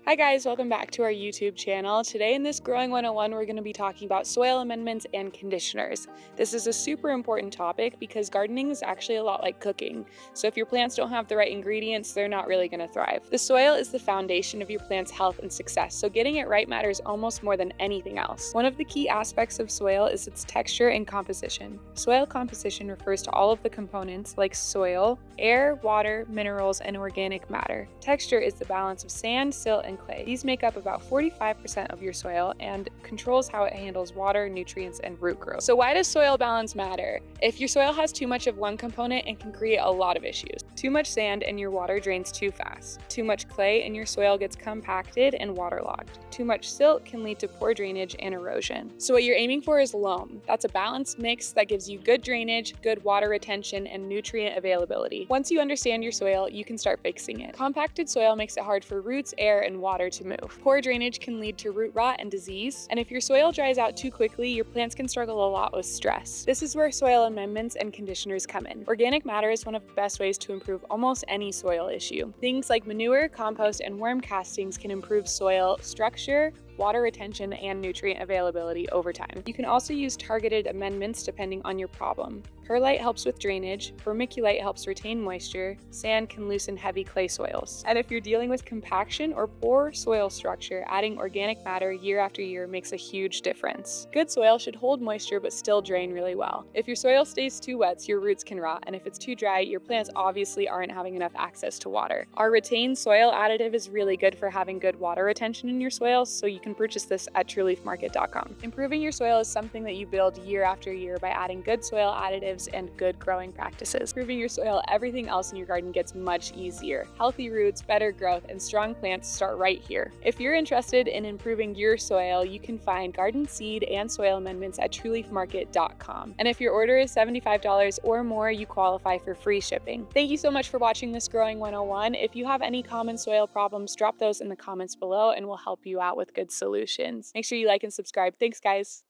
Hi guys, welcome back to our YouTube channel. Today in this Growing 101, we're going to be talking about soil amendments and conditioners. This is a super important topic because gardening is actually a lot like cooking. So if your plants don't have the right ingredients, they're not really going to thrive. The soil is the foundation of your plant's health and success, so getting it right matters almost more than anything else. One of the key aspects of soil is its texture and composition. Soil composition refers to all of the components like soil, air, water, minerals, and organic matter. Texture is the balance of sand, silt, and clay. These make up about 45% of your soil and controls how it handles water, nutrients, and root growth. So why does soil balance matter? If your soil has too much of one component, it can create a lot of issues. Too much sand and your water drains too fast. Too much clay and your soil gets compacted and waterlogged. Too much silt can lead to poor drainage and erosion. So what you're aiming for is loam. That's a balanced mix that gives you good drainage, good water retention, and nutrient availability. Once you understand your soil, you can start fixing it. Compacted soil makes it hard for roots, air, and water to move. Poor drainage can lead to root rot and disease. And if your soil dries out too quickly, your plants can struggle a lot with stress. This is where soil amendments and conditioners come in. Organic matter is one of the best ways to improve almost any soil issue. Things like manure, compost, and worm castings can improve soil structure, water retention, and nutrient availability over time. You can also use targeted amendments depending on your problem. Perlite helps with drainage, vermiculite helps retain moisture, sand can loosen heavy clay soils. And if you're dealing with compaction or poor soil structure, adding organic matter year after year makes a huge difference. Good soil should hold moisture but still drain really well. If your soil stays too wet, your roots can rot, and if it's too dry, your plants obviously aren't having enough access to water. Our retained soil additive is really good for having good water retention in your soil, so you can purchase this at trueleafmarket.com. Improving your soil is something that you build year after year by adding good soil additives and good growing practices. Improving your soil, everything else in your garden gets much easier. Healthy roots, better growth, and strong plants start right here. If you're interested in improving your soil, you can find garden seed and soil amendments at trueleafmarket.com. And if your order is $75 or more, you qualify for free shipping. Thank you so much for watching this Growing 101. If you have any common soil problems, drop those in the comments below and we'll help you out with good solutions. Make sure you like and subscribe. Thanks, guys.